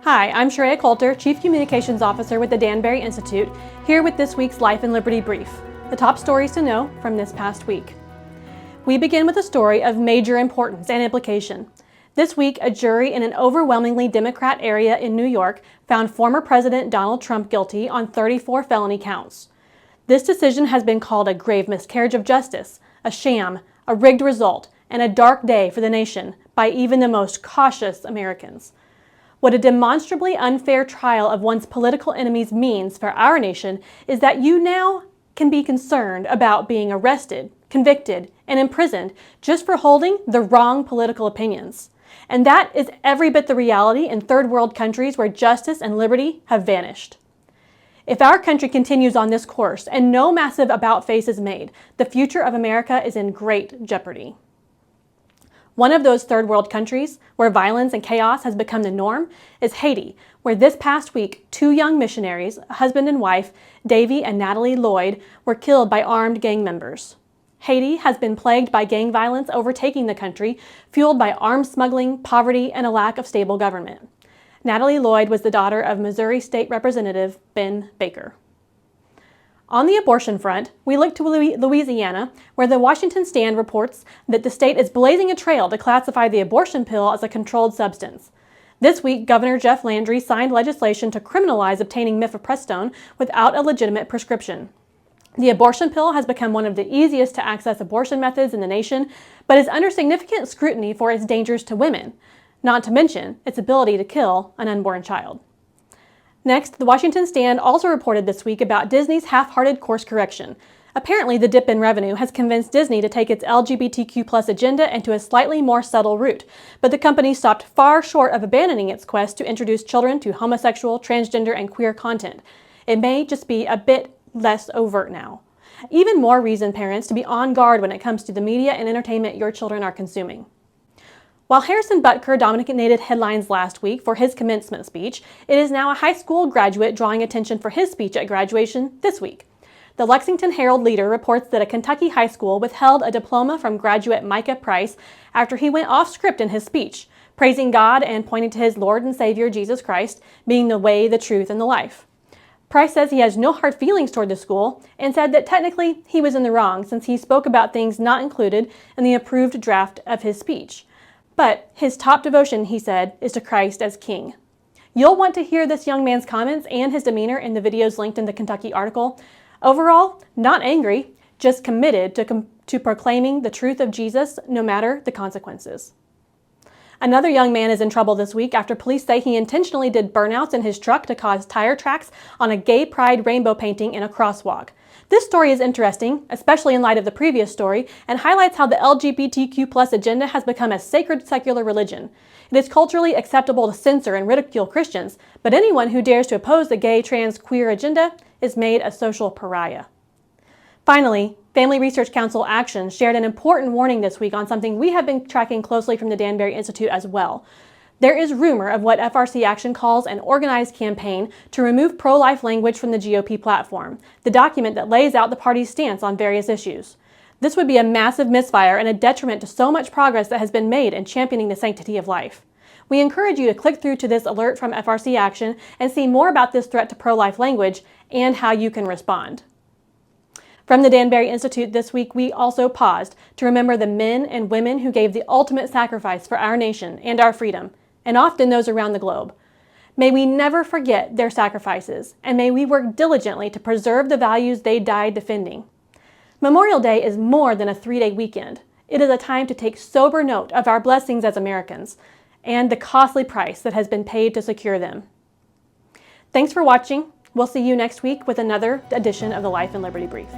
Hi, I'm Sharia Coulter, Chief Communications Officer with the Danbury Institute, here with this week's Life and Liberty Brief, the top stories to know from this past week. We begin with a story of major importance and implication. This week, a jury in an overwhelmingly Democrat area in New York found former President Donald Trump guilty on 34 felony counts. This decision has been called a grave miscarriage of justice, a sham, a rigged result, and a dark day for the nation by even the most cautious Americans. What a demonstrably unfair trial of one's political enemies means for our nation is that you now can be concerned about being arrested, convicted, and imprisoned just for holding the wrong political opinions. And that is every bit the reality in third world countries where justice and liberty have vanished. If our country continues on this course and no massive about-face is made, the future of America is in great jeopardy. One of those third world countries where violence and chaos has become the norm is Haiti, where this past week, two young missionaries, husband and wife, Davy and Natalie Lloyd, were killed by armed gang members. Haiti has been plagued by gang violence overtaking the country, fueled by arms smuggling, poverty, and a lack of stable government. Natalie Lloyd was the daughter of Missouri State Representative Ben Baker. On the abortion front, we look to Louisiana, where the Washington Stand reports that the state is blazing a trail to classify the abortion pill as a controlled substance. This week, Governor Jeff Landry signed legislation to criminalize obtaining mifepristone without a legitimate prescription. The abortion pill has become one of the easiest to access abortion methods in the nation, but is under significant scrutiny for its dangers to women, not to mention its ability to kill an unborn child. Next, the Washington Stand also reported this week about Disney's half-hearted course correction. Apparently, the dip in revenue has convinced Disney to take its LGBTQ+ agenda into a slightly more subtle route, but the company stopped far short of abandoning its quest to introduce children to homosexual, transgender, and queer content. It may just be a bit less overt now. Even more reason parents to be on guard when it comes to the media and entertainment your children are consuming. While Harrison Butker dominated headlines last week for his commencement speech, it is now a high school graduate drawing attention for his speech at graduation this week. The Lexington Herald-Leader reports that a Kentucky high school withheld a diploma from graduate Micah Price after he went off script in his speech, praising God and pointing to his Lord and Savior Jesus Christ being the way, the truth, and the life. Price says he has no hard feelings toward the school and said that technically he was in the wrong since he spoke about things not included in the approved draft of his speech. But his top devotion, he said, is to Christ as King. You'll want to hear this young man's comments and his demeanor in the videos linked in the Kentucky article. Overall, not angry, just committed to proclaiming the truth of Jesus no matter the consequences. Another young man is in trouble this week after police say he intentionally did burnouts in his truck to cause tire tracks on a gay pride rainbow painting in a crosswalk. This story is interesting, especially in light of the previous story, and highlights how the LGBTQ+ agenda has become a sacred secular religion. It is culturally acceptable to censor and ridicule Christians, but anyone who dares to oppose the gay, trans, queer agenda is made a social pariah. Finally, Family Research Council Action shared an important warning this week on something we have been tracking closely from the Danbury Institute as well. There is rumor of what FRC Action calls an organized campaign to remove pro-life language from the GOP platform, the document that lays out the party's stance on various issues. This would be a massive misfire and a detriment to so much progress that has been made in championing the sanctity of life. We encourage you to click through to this alert from FRC Action and see more about this threat to pro-life language and how you can respond. From the Danbury Institute this week, we also paused to remember the men and women who gave the ultimate sacrifice for our nation and our freedom, and often those around the globe. May we never forget their sacrifices, and may we work diligently to preserve the values they died defending. Memorial Day is more than a 3-day weekend. It is a time to take sober note of our blessings as Americans and the costly price that has been paid to secure them. Thanks for watching. We'll see you next week with another edition of the Life and Liberty Brief.